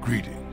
Greetings.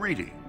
Greetings.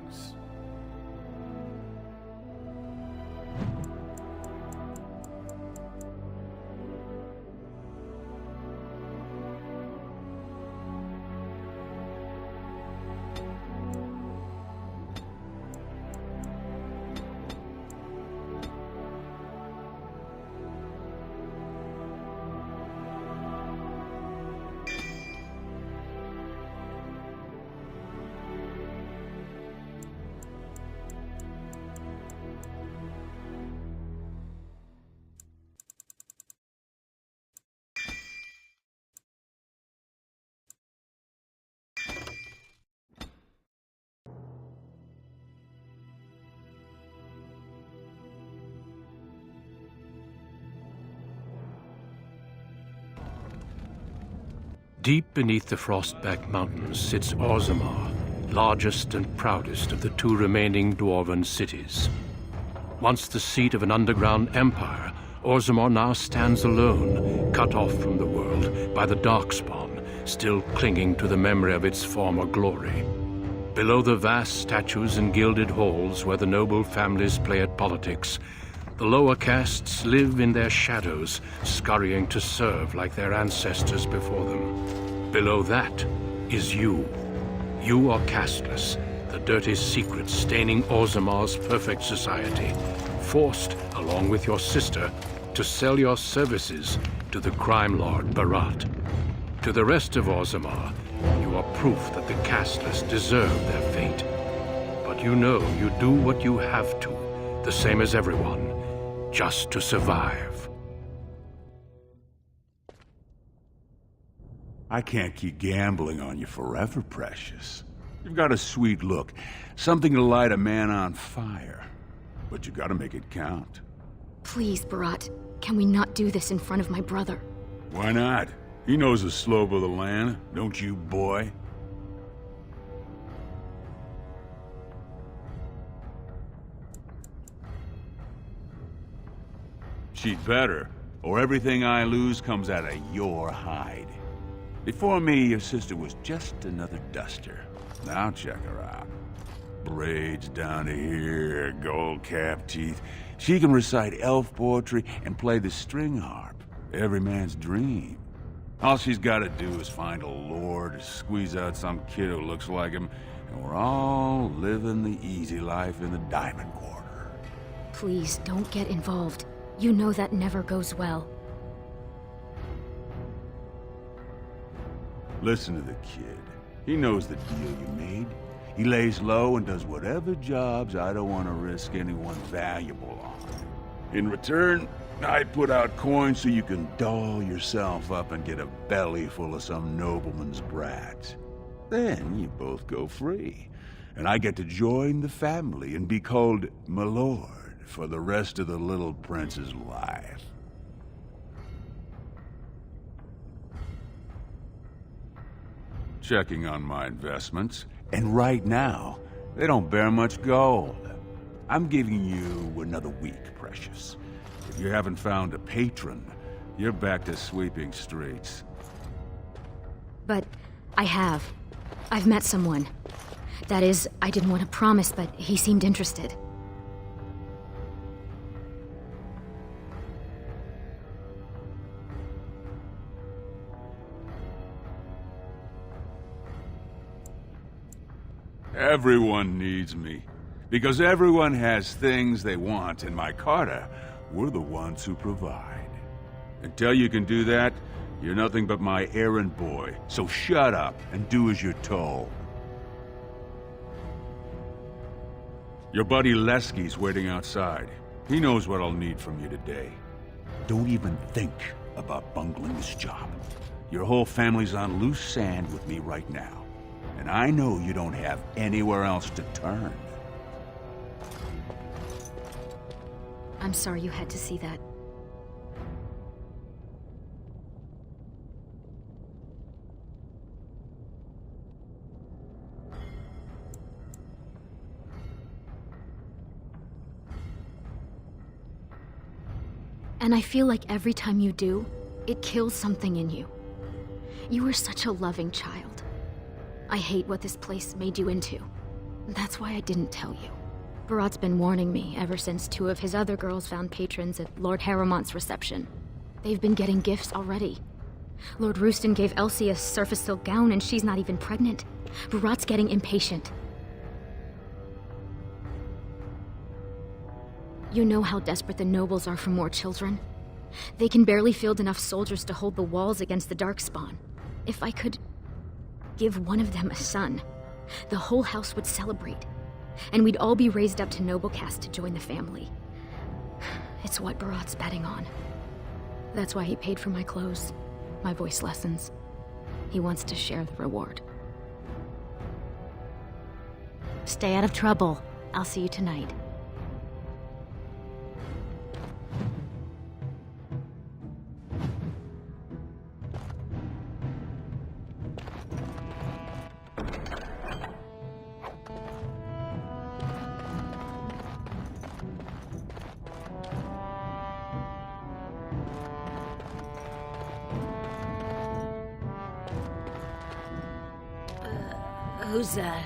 Deep beneath the Frostback Mountains sits Orzammar, largest and proudest of the two remaining Dwarven cities. Once the seat of an underground empire, Orzammar now stands alone, cut off from the world by the Darkspawn, still clinging to the memory of its former glory. Below the vast statues and gilded halls where the noble families play at politics, the lower castes live in their shadows, scurrying to serve like their ancestors before them. Below that is you. You are casteless, the dirty secret staining Orzammar's perfect society, forced, along with your sister, to sell your services to the crime lord Barat. To the rest of Orzammar, you are proof that the casteless deserve their fate. But you know you do what you have to, the same as everyone, just to survive. I can't keep gambling on you forever, Precious. You've got a sweet look, something to light a man on fire. But you gotta make it count. Please, Barat, can we not do this in front of my brother? Why not? He knows the slope of the land, don't you, boy? She'd better, or everything I lose comes out of your hide. Before me, your sister was just another duster. Now check her out. Braids down to here, gold-capped teeth. She can recite elf poetry and play the string harp. Every man's dream. All she's gotta do is find a lord, squeeze out some kid who looks like him, and we're all living the easy life in the Diamond Quarter. Please, don't get involved. You know that never goes well. Listen to the kid. He knows the deal you made. He lays low and does whatever jobs I don't want to risk anyone valuable on. In return, I put out coins so you can doll yourself up and get a belly full of some nobleman's brats. Then you both go free, and I get to join the family and be called my lord for the rest of the little prince's life. Checking on my investments, and right now, they don't bear much gold. I'm giving you another week, Precious. If you haven't found a patron, you're back to sweeping streets. But I have. I've met someone. That is, I didn't want to promise, but he seemed interested. Everyone needs me. Because everyone has things they want, and my Carter, we're the ones who provide. Until you can do that, you're nothing but my errand boy. So shut up and do as you're told. Your buddy Lesky's waiting outside. He knows what I'll need from you today. Don't even think about bungling this job. Your whole family's on loose sand with me right now. And I know you don't have anywhere else to turn. I'm sorry you had to see that. And I feel like every time you do, it kills something in you. You were such a loving child. I hate what this place made you into. That's why I didn't tell you. Barat's been warning me ever since 2 of his other girls found patrons at Lord Harrowmont's reception. They've been getting gifts already. Lord Rooston gave Elsie a surface silk gown and she's not even pregnant. Barat's getting impatient. You know how desperate the nobles are for more children. They can barely field enough soldiers to hold the walls against the Darkspawn. If I could give one of them a son, the whole house would celebrate, and we'd all be raised up to noble caste to join the family. It's what Barat's betting on. That's why he paid for my clothes, my voice lessons. He wants to share the reward. Stay out of trouble. I'll see you tonight. Who's that?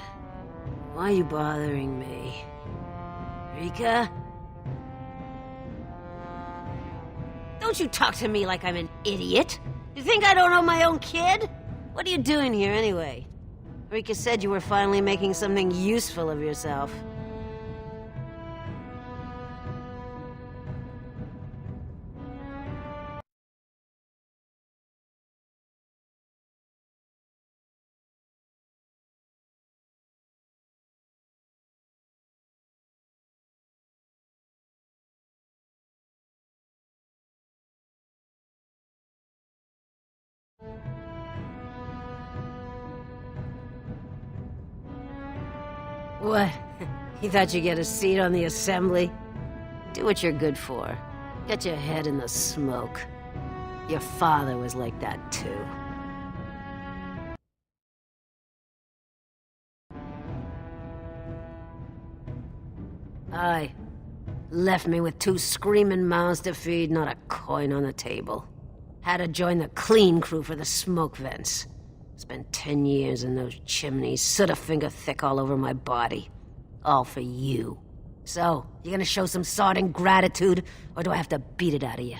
Why are you bothering me? Rika? Don't you talk to me like I'm an idiot! You think I don't know my own kid? What are you doing here anyway? Rika said you were finally making something useful of yourself. What? You thought you'd get a seat on the assembly? Do what you're good for. Get your head in the smoke. Your father was like that, too. Aye. Left me with 2 screaming mouths to feed, not a coin on the table. Had to join the clean crew for the smoke vents. Spent 10 years in those chimneys, soot a finger thick all over my body. All for you. So, you gonna show some sordid gratitude, or do I have to beat it out of you?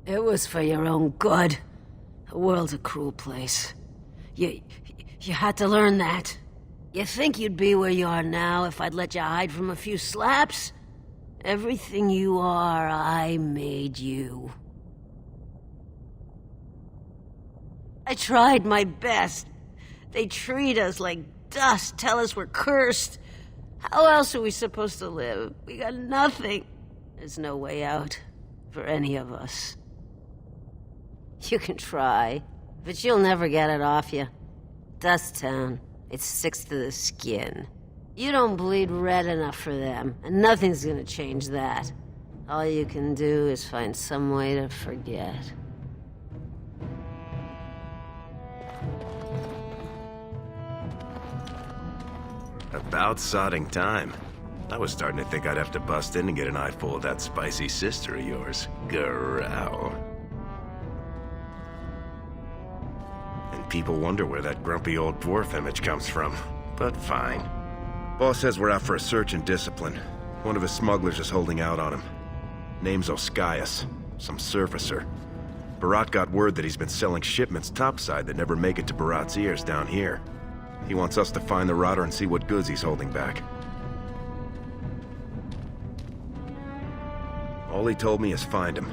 It was for your own good. The world's a cruel place. You had to learn that. You think you'd be where you are now if I'd let you hide from a few slaps? Everything you are, I made you. I tried my best. They treat us like dust, tell us we're cursed. How else are we supposed to live? We got nothing. There's no way out for any of us. You can try, but you'll never get it off you. Dust Town, it sticks to the skin. You don't bleed red enough for them, and nothing's gonna change that. All you can do is find some way to forget. About sodding time. I was starting to think I'd have to bust in and get an eyeful of that spicy sister of yours. Growl. And people wonder where that grumpy old dwarf image comes from. But fine. Boss says we're out for a search and discipline. One of his smugglers is holding out on him. Name's Oskias. Some surfacer. Barat got word that he's been selling shipments topside that never make it to Barat's ears down here. He wants us to find the rotter and see what goods he's holding back. All he told me is find him.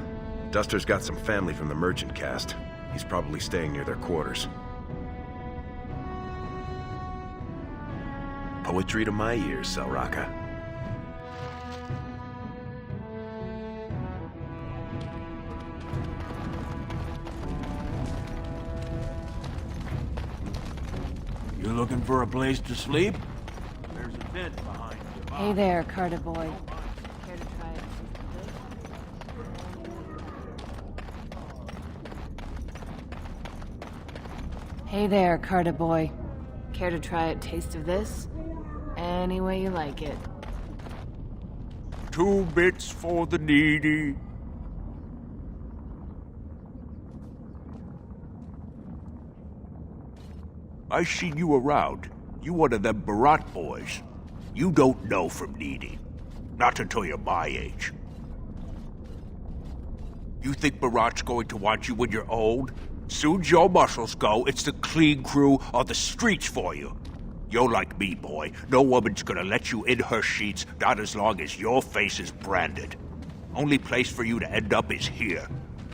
Duster's got some family from the merchant caste. He's probably staying near their quarters. Poetry to my ears, Selraka. You looking for a place to sleep? There's a bed behind you. Hey there, Carter boy. Care to try it? Hey there, Carter boy. Care to try a taste of this? Any way you like it. 2 bits for the needy. I seen you around. You one of them Barat boys. You don't know from needy. Not until you're my age. You think Barat's going to want you when you're old? Soon's your muscles go, it's the clean crew or the streets for you. You're like me, boy. No woman's gonna let you in her sheets, not as long as your face is branded. Only place for you to end up is here,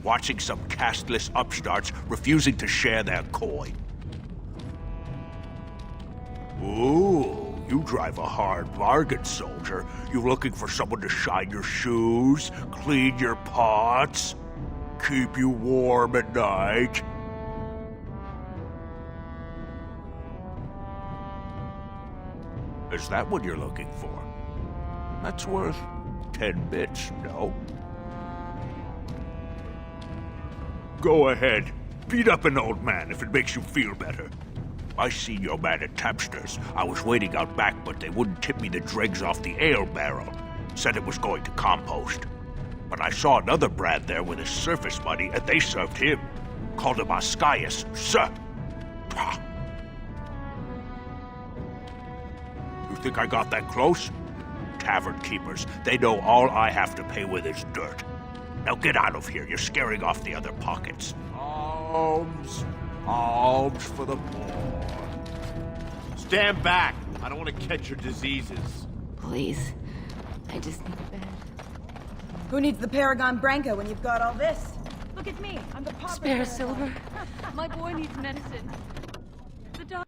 watching some casteless upstarts refusing to share their coin. Ooh, you drive a hard bargain, soldier. You looking for someone to shine your shoes, clean your pots, keep you warm at night? Is that what you're looking for? That's worth 10 bits, no? Go ahead. Beat up an old man if it makes you feel better. I seen your man at Tapster's. I was waiting out back, but they wouldn't tip me the dregs off the ale barrel. Said it was going to compost. But I saw another Brad there with his surface money, and they served him. Called him Oskias, sir. Pah. You think I got that close? Tavern keepers, they know all I have to pay with is dirt. Now get out of here, you're scaring off the other pockets. Alms. Alms for the poor. Stand back! I don't want to catch your diseases. Please. I just need a bed. Who needs the Paragon Branca when you've got all this? Look at me, I'm the pauper. Spare silver. My boy needs medicine. The doctor.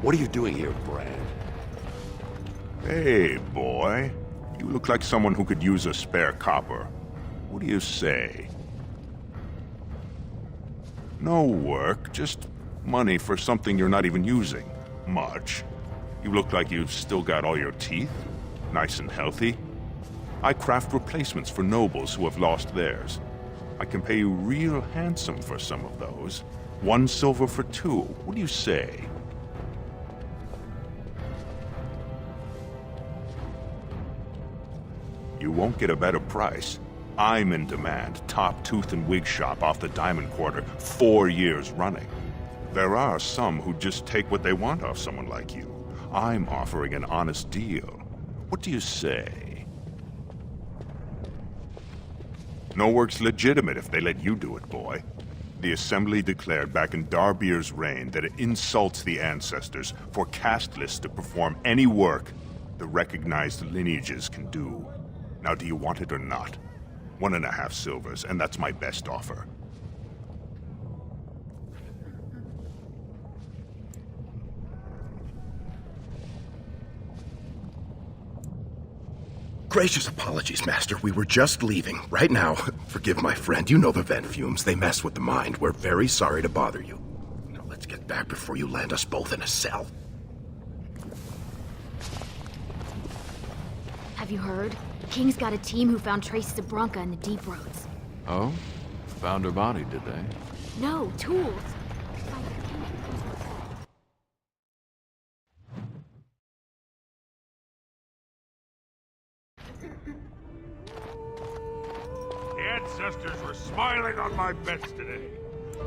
What are you doing here, Brand? Hey, boy. You look like someone who could use a spare copper. What do you say? No work, just money for something you're not even using. Much. You look like you've still got all your teeth. Nice and healthy. I craft replacements for nobles who have lost theirs. I can pay you real handsome for some of those. 1 silver for 2. What do you say? You won't get a better price. I'm in demand, top tooth and wig shop off the Diamond Quarter, 4 years running. There are some who just take what they want off someone like you. I'm offering an honest deal. What do you say? No work's legitimate if they let you do it, boy. The Assembly declared back in Darbier's reign that it insults the ancestors for casteless to perform any work the recognized lineages can do. Now, do you want it or not? 1.5 silvers, and that's my best offer. Gracious apologies, Master. We were just leaving. Right now. Forgive my friend. You know the vent fumes. They mess with the mind. We're very sorry to bother you. Now let's get back before you land us both in a cell. Have you heard? King's got a team who found traces of Branka in the deep roads. Oh? Found her body, did they? No, tools. The ancestors were smiling on my bets today.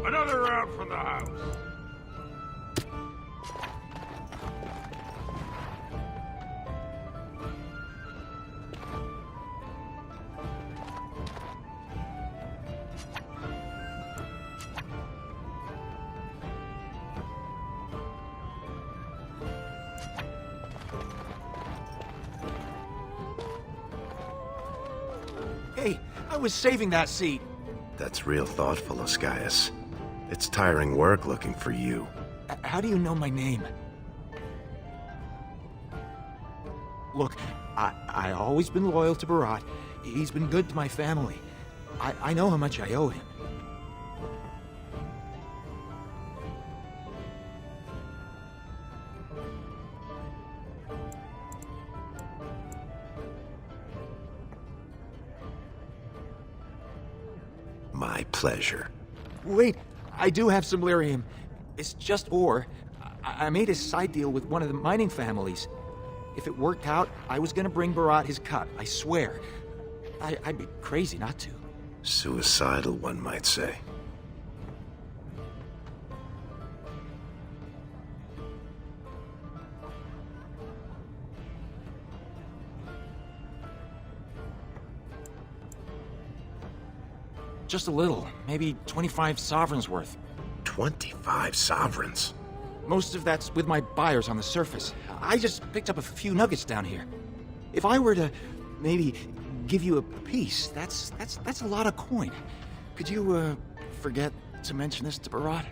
Another round from the house. Hey, I was saving that seat. That's real thoughtful, Oscius. It's tiring work looking for you. How do you know my name? Look, I always been loyal to Barat. He's been good to my family. I know how much I owe him. My pleasure. Wait, I do have some lyrium. It's just ore. I made a side deal with one of the mining families. If it worked out, I was gonna bring Barat his cut, I swear. I'd be crazy not to. Suicidal, one might say. Just a little, maybe 25 sovereigns worth. 25 sovereigns? Most of that's with my buyers on the surface. I just picked up a few nuggets down here. If I were to maybe give you a piece, that's a lot of coin. Could you forget to mention this to Barat?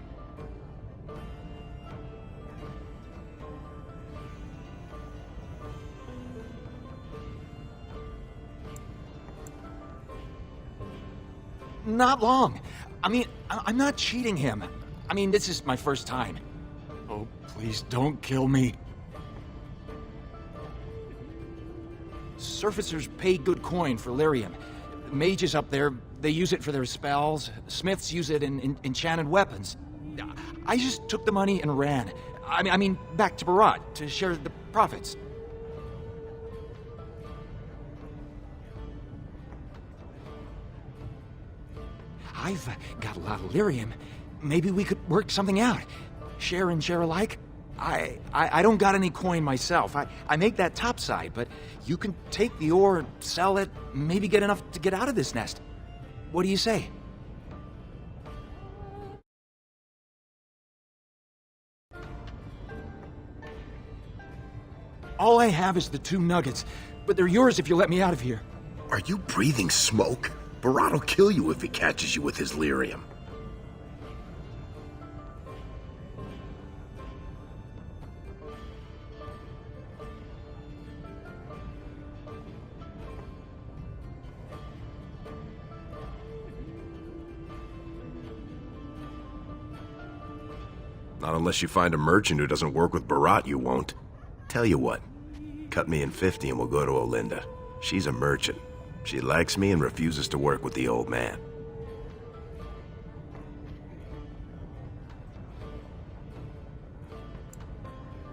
Not long. I mean, I'm not cheating him. I mean, this is my first time. Oh, please don't kill me. Surfacers pay good coin for lyrium. Mages up there, they use it for their spells. Smiths use it in enchanted weapons. I just took the money and ran. I mean, back to Barat to share the profits. I've got a lot of lyrium. Maybe we could work something out. Share and share alike? I don't got any coin myself. I make that topside, but you can take the ore, sell it, maybe get enough to get out of this nest. What do you say? All I have is the 2 nuggets, but they're yours if you let me out of here. Are you breathing smoke? Barat will kill you if he catches you with his lyrium. Not unless you find a merchant who doesn't work with Barat, you won't. Tell you what, cut me in 50 and we'll go to Olinda. She's a merchant. She likes me and refuses to work with the old man.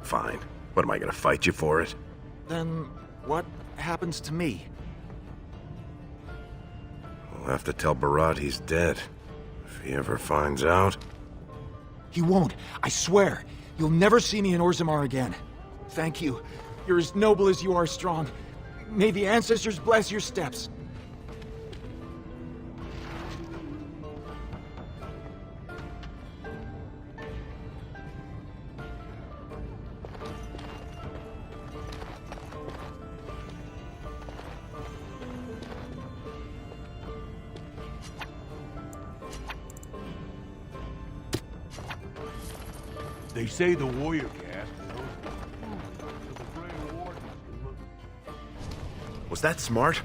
Fine. What, am I gonna fight you for it? Then what happens to me? We'll have to tell Barat he's dead. If he ever finds out... He won't. I swear. You'll never see me in Orzammar again. Thank you. You're as noble as you are strong. May the ancestors bless your steps. They say the warrior caste knows so the Grey Wardens can look. Was that smart?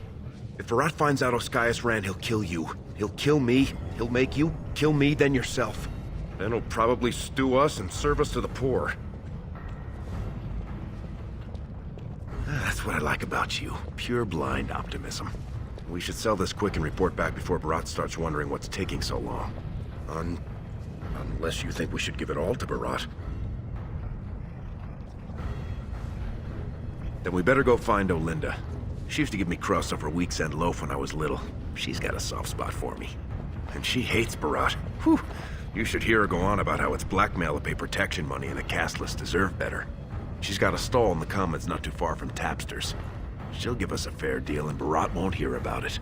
If Barat finds out Oscaius ran, he'll kill you. He'll kill me. He'll make you kill me, then yourself. Then he'll probably stew us and serve us to the poor. That's what I like about you. Pure blind optimism. We should sell this quick and report back before Barat starts wondering what's taking so long. Unless you think we should give it all to Barat. Then we better go find Olinda. She used to give me crust over a week's end loaf when I was little. She's got a soft spot for me. And she hates Barat. Whew. You should hear her go on about how it's blackmail to pay protection money and the casteless deserve better. She's got a stall in the commons not too far from Tapster's. She'll give us a fair deal and Barat won't hear about it.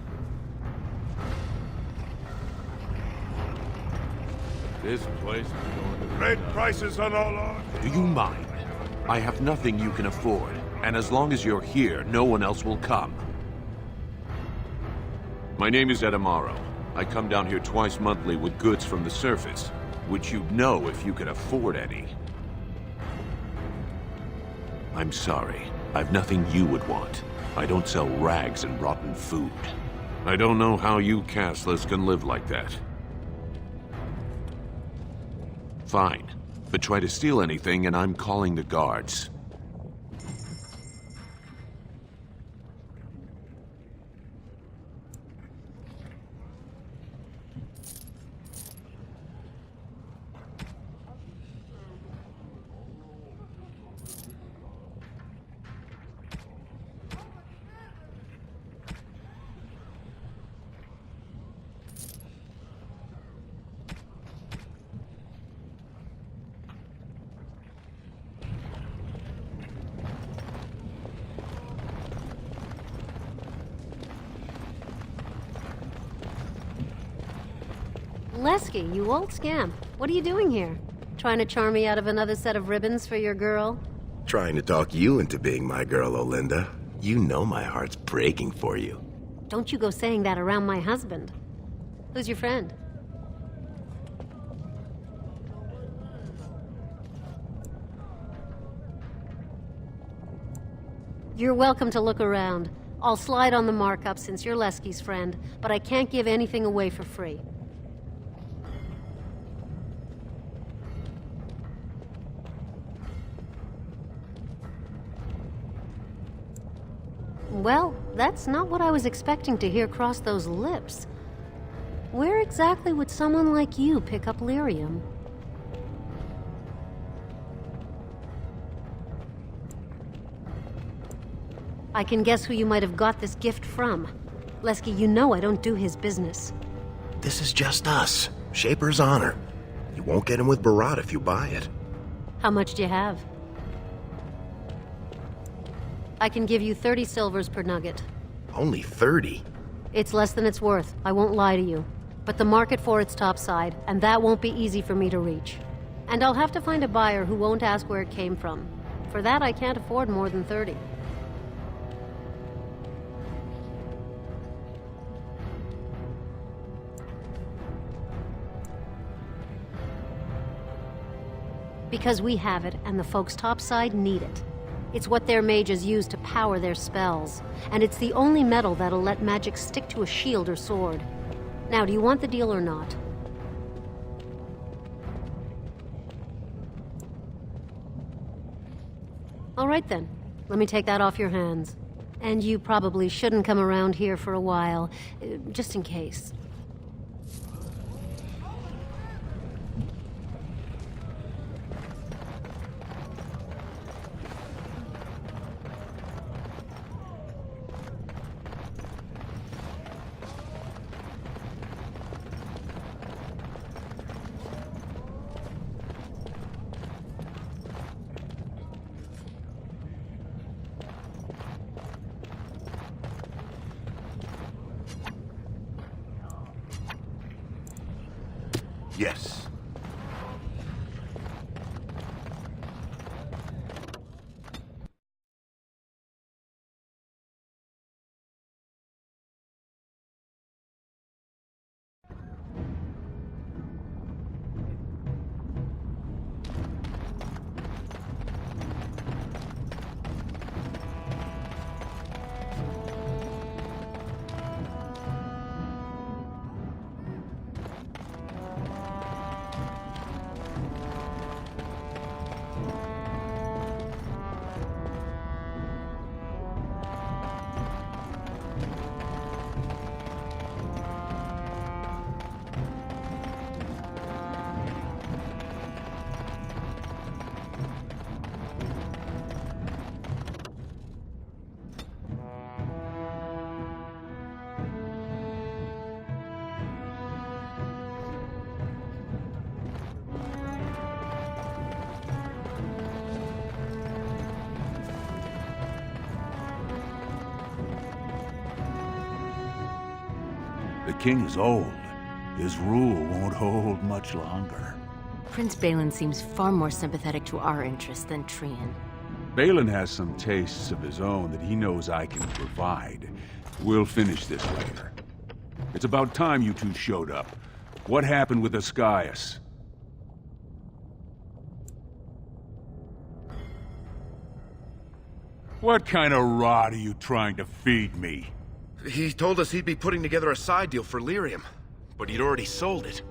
This place is going to... Red prices on all our... Do you mind? I have nothing you can afford, and as long as you're here, no one else will come. My name is Edamaro. I come down here twice monthly with goods from the surface, which you'd know if you could afford any. I'm sorry. I've nothing you would want. I don't sell rags and rotten food. I don't know how you casteless can live like that. Fine, but try to steal anything and I'm calling the guards. Lesky, you old scamp. What are you doing here? Trying to charm me out of another set of ribbons for your girl? Trying to talk you into being my girl, Olinda. You know my heart's breaking for you. Don't you go saying that around my husband. Who's your friend? You're welcome to look around. I'll slide on the markup since you're Lesky's friend, but I can't give anything away for free. Well, that's not what I was expecting to hear cross those lips. Where exactly would someone like you pick up lyrium? I can guess who you might have got this gift from. Lesky, you know I don't do his business. This is just us. Shaper's honor. You won't get him with Barat if you buy it. How much do you have? I can give you 30 silvers per nugget. Only 30? It's less than it's worth, I won't lie to you. But the market for it's topside, and that won't be easy for me to reach. And I'll have to find a buyer who won't ask where it came from. For that, I can't afford more than 30. Because we have it, and the folks topside need it. It's what their mages use to power their spells, and it's the only metal that'll let magic stick to a shield or sword. Now, do you want the deal or not? All right then. Let me take that off your hands. And you probably shouldn't come around here for a while, just in case. Yes. The king is old. His rule won't hold much longer. Prince Balin seems far more sympathetic to our interests than Trian. Balin has some tastes of his own that he knows I can provide. We'll finish this later. It's about time you two showed up. What happened with Ascaius? What kind of rot are you trying to feed me? He told us he'd be putting together a side deal for lyrium, but he'd already sold it.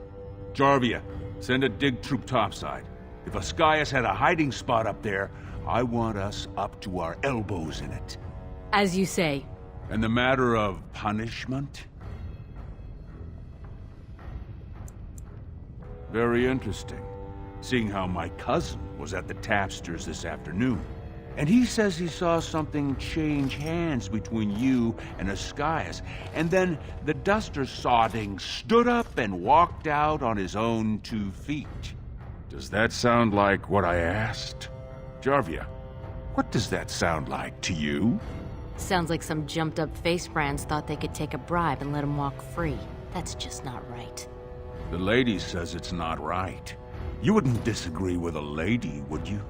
Jarvia, send a dig troop topside. If Ascaius had a hiding spot up there, I want us up to our elbows in it. As you say. And the matter of punishment? Very interesting, seeing how my cousin was at the tapsters this afternoon. And he says he saw something change hands between you and Ascaius, and then the duster sodding stood up and walked out on his own 2 feet. Does that sound like what I asked? Jarvia, what does that sound like to you? Sounds like some jumped-up face brands thought they could take a bribe and let him walk free. That's just not right. The lady says it's not right. You wouldn't disagree with a lady, would you?